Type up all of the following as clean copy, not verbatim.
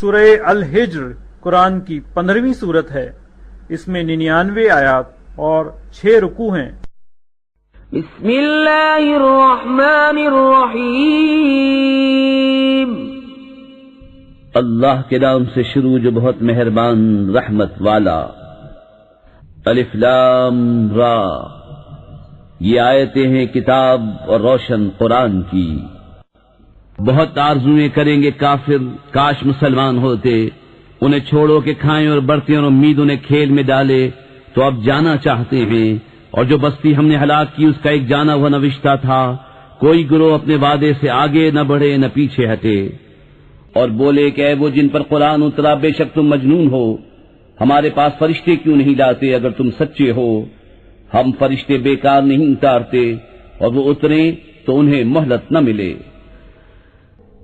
سورہ الحجر قرآن کی 15ویں سورت ہے۔ اس میں 99 آیات اور 6 رکوع ہیں۔ بسم اللہ الرحمن الرحیم۔ اللہ کے نام سے شروع جو بہت مہربان رحمت والا۔ الف لام را، یہ آیتیں ہیں کتاب اور روشن قرآن کی۔ بہت آرزویں کریں گے کافر، کاش مسلمان ہوتے، انہیں چھوڑو کہ کھائیں اور برتیں اور امید انہیں کھیل میں ڈالے، تو اب جانا چاہتے ہیں، اور جو بستی ہم نے ہلاک کی اس کا ایک جانا ہوا نوشتہ تھا، کوئی گروہ اپنے وعدے سے آگے نہ بڑھے نہ پیچھے ہٹے۔ اور بولے کہ اے وہ جن پر قرآن اترا، بے شک تم مجنون ہو، ہمارے پاس فرشتے کیوں نہیں لاتے اگر تم سچے ہو؟ ہم فرشتے بیکار نہیں اتارتے، اور وہ اتریں تو انہیں مہلت نہ ملے۔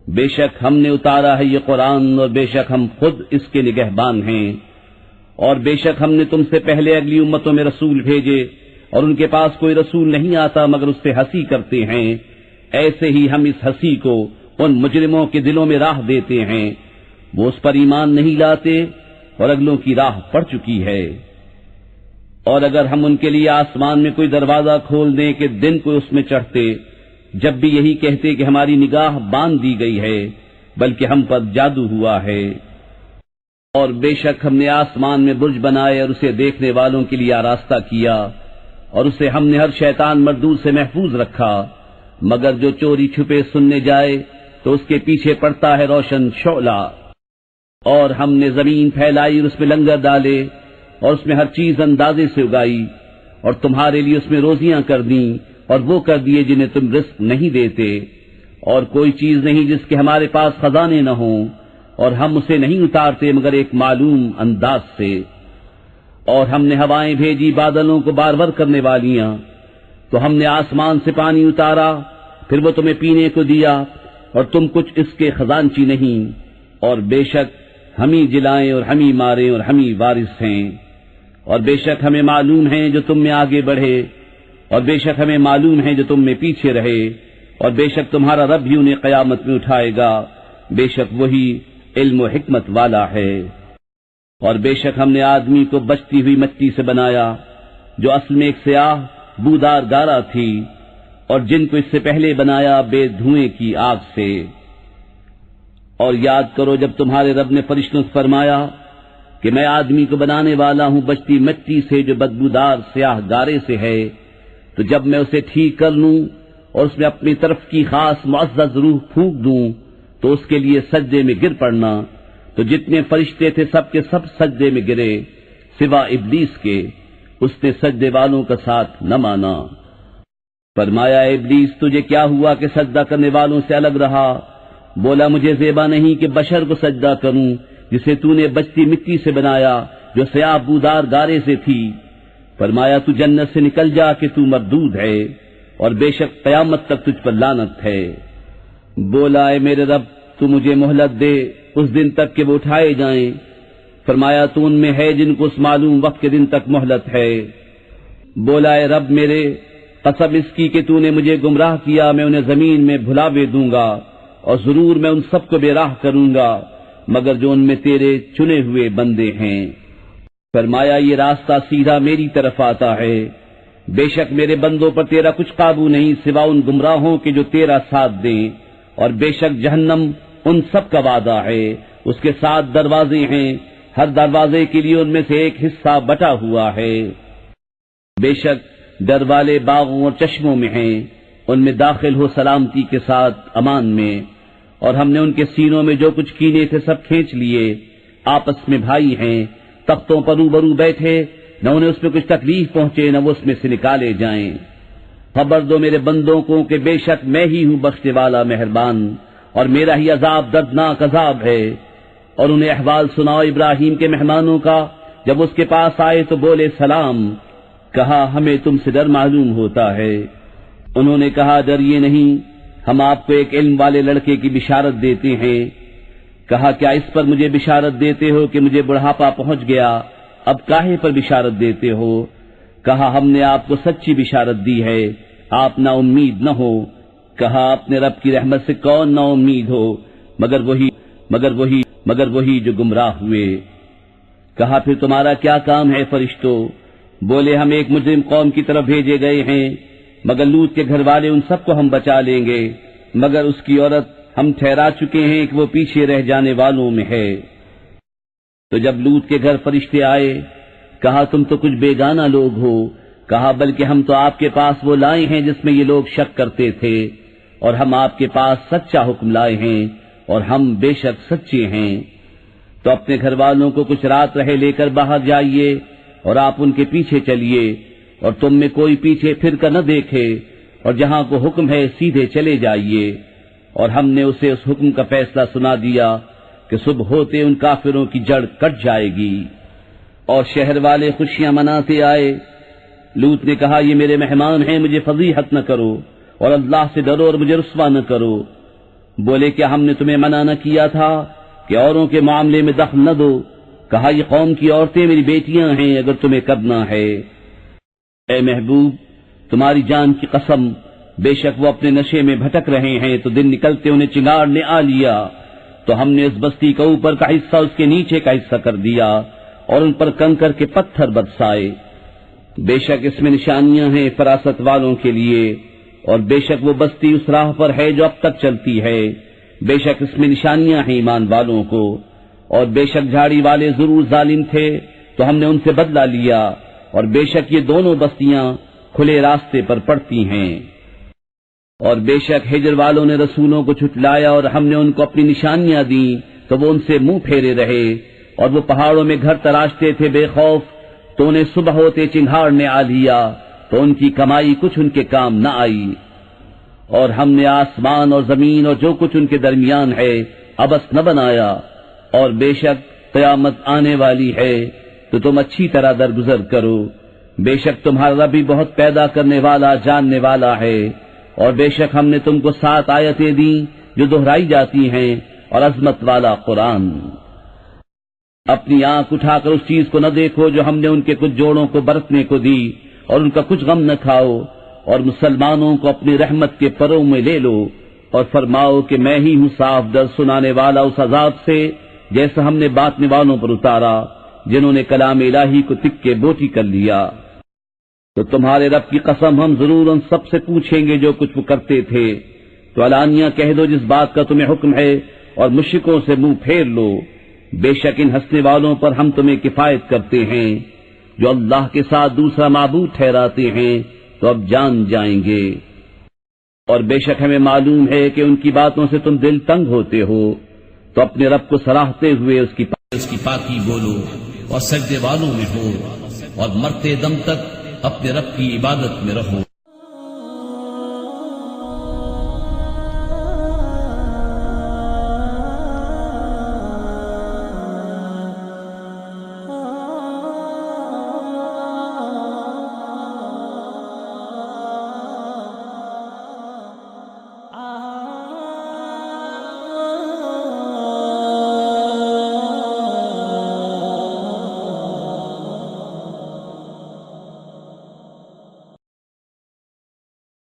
بے شک ہم نے اتارا ہے یہ قرآن، اور بے شک ہم خود اس کے نگہبان ہیں، اور بے شک ہم نے تم سے پہلے اگلی امتوں میں رسول بھیجے، اور ان کے پاس کوئی رسول نہیں آتا مگر اس سے ہنسی کرتے ہیں، ایسے ہی ہم اس ہنسی کو ان مجرموں کے دلوں میں راہ دیتے ہیں، وہ اس پر ایمان نہیں لاتے اور اگلوں کی راہ پڑ چکی ہے۔ اور اگر ہم ان کے لیے آسمان میں کوئی دروازہ کھول دیں کہ دن کو اس میں چڑھتے، جب بھی یہی کہتے کہ ہماری نگاہ باندھ دی گئی ہے، بلکہ ہم پر جادو ہوا ہے۔ اور بے شک ہم نے آسمان میں برج بنائے اور اسے دیکھنے والوں کے لیے آراستہ کیا، اور اسے ہم نے ہر شیطان مردود سے محفوظ رکھا، مگر جو چوری چھپے سننے جائے تو اس کے پیچھے پڑتا ہے روشن شعلہ۔ اور ہم نے زمین پھیلائی اور اس میں لنگر ڈالے، اور اس میں ہر چیز اندازے سے اگائی، اور تمہارے لیے اس میں روزیاں کر دیں، اور وہ کر دیے جنہیں تم رزق نہیں دیتے، اور کوئی چیز نہیں جس کے ہمارے پاس خزانے نہ ہوں، اور ہم اسے نہیں اتارتے مگر ایک معلوم انداز سے۔ اور ہم نے ہوائیں بھیجی بادلوں کو بارور کرنے والیاں، تو ہم نے آسمان سے پانی اتارا، پھر وہ تمہیں پینے کو دیا، اور تم کچھ اس کے خزانچی نہیں، اور بے شک ہم ہی جلائیں اور ہم ہی ماریں اور ہم ہی وارث ہیں۔ اور بے شک ہمیں معلوم ہے جو تم میں آگے بڑھے، اور بے شک ہمیں معلوم ہے جو تم میں پیچھے رہے، اور بے شک تمہارا رب ہی انہیں قیامت میں اٹھائے گا، بے شک وہی علم و حکمت والا ہے۔ اور بے شک ہم نے آدمی کو بچتی ہوئی مٹی سے بنایا، جو اصل میں ایک سیاہ بودار گارا تھی، اور جن کو اس سے پہلے بنایا بے دھوئیں کی آگ سے۔ اور یاد کرو جب تمہارے رب نے فرشتوں سے فرمایا کہ میں آدمی کو بنانے والا ہوں بچتی مٹی سے جو بدبودار سیاہ گارے سے ہے، تو جب میں اسے ٹھیک کر لوں اور اس میں اپنی طرف کی خاص معزز روح پھونک دوں تو اس کے لیے سجدے میں گر پڑنا، تو جتنے فرشتے تھے سب کے سب سجدے میں گرے سوا ابلیس کے، اس نے سجدے والوں کا ساتھ نہ مانا۔ فرمایا ابلیس تجھے کیا ہوا کہ سجدہ کرنے والوں سے الگ رہا؟ بولا مجھے زیبا نہیں کہ بشر کو سجدہ کروں جسے تو نے بچتی مٹی سے بنایا جو سیاہ بودار گارے سے تھی۔ فرمایا تو جنت سے نکل جا کہ تو مردود ہے، اور بے شک قیامت تک تجھ پر لعنت ہے۔ بولا اے میرے رب تو مجھے مہلت دے اس دن تک کہ وہ اٹھائے جائیں۔ فرمایا تو ان میں ہے جن کو اس معلوم وقت کے دن تک مہلت ہے۔ بولا اے رب میرے، قسم اس کی کہ تو نے مجھے گمراہ کیا میں انہیں زمین میں بھلاوے دوں گا، اور ضرور میں ان سب کو بے راہ کروں گا مگر جو ان میں تیرے چنے ہوئے بندے ہیں۔ فرمایا یہ راستہ سیدھا میری طرف آتا ہے، بے شک میرے بندوں پر تیرا کچھ قابو نہیں سوا ان گمراہوں کے جو تیرا ساتھ دیں، اور بے شک جہنم ان سب کا وعدہ ہے، اس کے 7 دروازے ہیں، ہر دروازے کے لیے ان میں سے ایک حصہ بٹا ہوا ہے۔ بے شک ڈر والے باغوں اور چشموں میں ہیں، ان میں داخل ہو سلامتی کے ساتھ امان میں۔ اور ہم نے ان کے سینوں میں جو کچھ کینے تھے سب کھینچ لیے، آپس میں بھائی ہیں، تختوں پر روبرو بیٹھے، نہ انہیں اس میں کچھ تکلیف پہنچے نہ وہ اس میں سے نکالے جائیں۔ خبر دو میرے بندوں کو کہ بے شک میں ہی ہوں بخشنے والا مہربان، اور میرا ہی عذاب دردناک عذاب ہے۔ اور انہیں احوال سناؤ ابراہیم کے مہمانوں کا، جب اس کے پاس آئے تو بولے سلام، کہا ہمیں تم سے ڈر معلوم ہوتا ہے۔ انہوں نے کہا ڈریے نہیں، ہم آپ کو ایک علم والے لڑکے کی بشارت دیتے ہیں۔ کہا کیا اس پر مجھے بشارت دیتے ہو کہ مجھے بڑھاپا پہنچ گیا، اب کاہے پر بشارت دیتے ہو؟ کہا ہم نے آپ کو سچی بشارت دی ہے، آپ نا امید نہ ہو۔ کہا اپنے رب کی رحمت سے کون نا امید ہو مگر وہی مگر وہی جو گمراہ ہوئے۔ کہا پھر تمہارا کیا کام ہے فرشتوں؟ بولے ہم ایک مجرم قوم کی طرف بھیجے گئے ہیں، مگر لوط کے گھر والے ان سب کو ہم بچا لیں گے، مگر اس کی عورت ہم ٹھہرا چکے ہیں کہ وہ پیچھے رہ جانے والوں میں ہے۔ تو جب لوط کے گھر فرشتے آئے، کہا تم تو کچھ بیگانہ لوگ ہو۔ کہا بلکہ ہم تو آپ کے پاس وہ لائے ہیں جس میں یہ لوگ شک کرتے تھے، اور ہم آپ کے پاس سچا حکم لائے ہیں، اور ہم بے شک سچے ہیں۔ تو اپنے گھر والوں کو کچھ رات رہے لے کر باہر جائیے، اور آپ ان کے پیچھے چلیے، اور تم میں کوئی پیچھے پھر کر نہ دیکھے، اور جہاں کو حکم ہے سیدھے چلے جائیے۔ اور ہم نے اسے اس حکم کا فیصلہ سنا دیا کہ صبح ہوتے ان کافروں کی جڑ کٹ جائے گی۔ اور شہر والے خوشیاں مناتے آئے۔ لوط نے کہا یہ میرے مہمان ہیں، مجھے فضیحت نہ کرو، اور اللہ سے ڈرو اور مجھے رسوا نہ کرو۔ بولے کیا ہم نے تمہیں منع نہ کیا تھا کہ اوروں کے معاملے میں دخل نہ دو؟ کہا یہ قوم کی عورتیں میری بیٹیاں ہیں، اگر تمہیں کرنا ہے۔ اے محبوب، تمہاری جان کی قسم، بے شک وہ اپنے نشے میں بھٹک رہے ہیں، تو دن نکلتے انہیں چنگاڑ نے آ لیا، تو ہم نے اس بستی کا اوپر کا حصہ اس کے نیچے کا حصہ کر دیا، اور ان پر کنکر کے پتھر برسائے۔ بے شک اس میں نشانیاں ہیں فراست والوں کے لیے، اور بے شک وہ بستی اس راہ پر ہے جو اب تک چلتی ہے۔ بے شک اس میں نشانیاں ہیں ایمان والوں کو، اور بے شک جھاڑی والے ضرور ظالم تھے، تو ہم نے ان سے بدلہ لیا، اور بے شک یہ دونوں بستیاں کھلے راستے پر پڑتی ہیں۔ اور بے شک ہجر والوں نے رسولوں کو چھٹلایا، اور ہم نے ان کو اپنی نشانیاں دیں، تو وہ ان سے منہ پھیرے رہے، اور وہ پہاڑوں میں گھر تراشتے تھے بے خوف، تو انہیں صبح ہوتے چنگھاڑ نے آ لیا، تو ان کی کمائی کچھ ان کے کام نہ آئی۔ اور ہم نے آسمان اور زمین اور جو کچھ ان کے درمیان ہے عبث نہ بنایا، اور بے شک قیامت آنے والی ہے، تو تم اچھی طرح درگزر کرو۔ بے شک تمہارا بھی بہت پیدا کرنے والا جاننے والا ہے، اور بے شک ہم نے تم کو 7 آیتیں دیں جو دہرائی جاتی ہیں، اور عظمت والا قرآن۔ اپنی آنکھ اٹھا کر اس چیز کو نہ دیکھو جو ہم نے ان کے کچھ جوڑوں کو برتنے کو دی، اور ان کا کچھ غم نہ کھاؤ، اور مسلمانوں کو اپنی رحمت کے پروں میں لے لو، اور فرماؤ کہ میں ہی ہوں صاف در سنانے والا اس عذاب سے، جیسا ہم نے باطنے والوں پر اتارا جنہوں نے کلام الہی کو تکے بوٹی کر لیا۔ تو تمہارے رب کی قسم ہم ضرور ان سب سے پوچھیں گے جو کچھ وہ کرتے تھے، تو علانیہ کہہ دو جس بات کا تمہیں حکم ہے، اور مشرکوں سے منہ پھیر لو۔ بے شک ان ہنسنے والوں پر ہم تمہیں کفایت کرتے ہیں، جو اللہ کے ساتھ دوسرا معبود ٹھہراتے ہیں تو اب جان جائیں گے۔ اور بے شک ہمیں معلوم ہے کہ ان کی باتوں سے تم دل تنگ ہوتے ہو، تو اپنے رب کو سراہتے ہوئے اس کی پاکی بولو، اور سجدے والوں میں ہو، اور مرتے دم تک اپنے رب کی عبادت میں رہو۔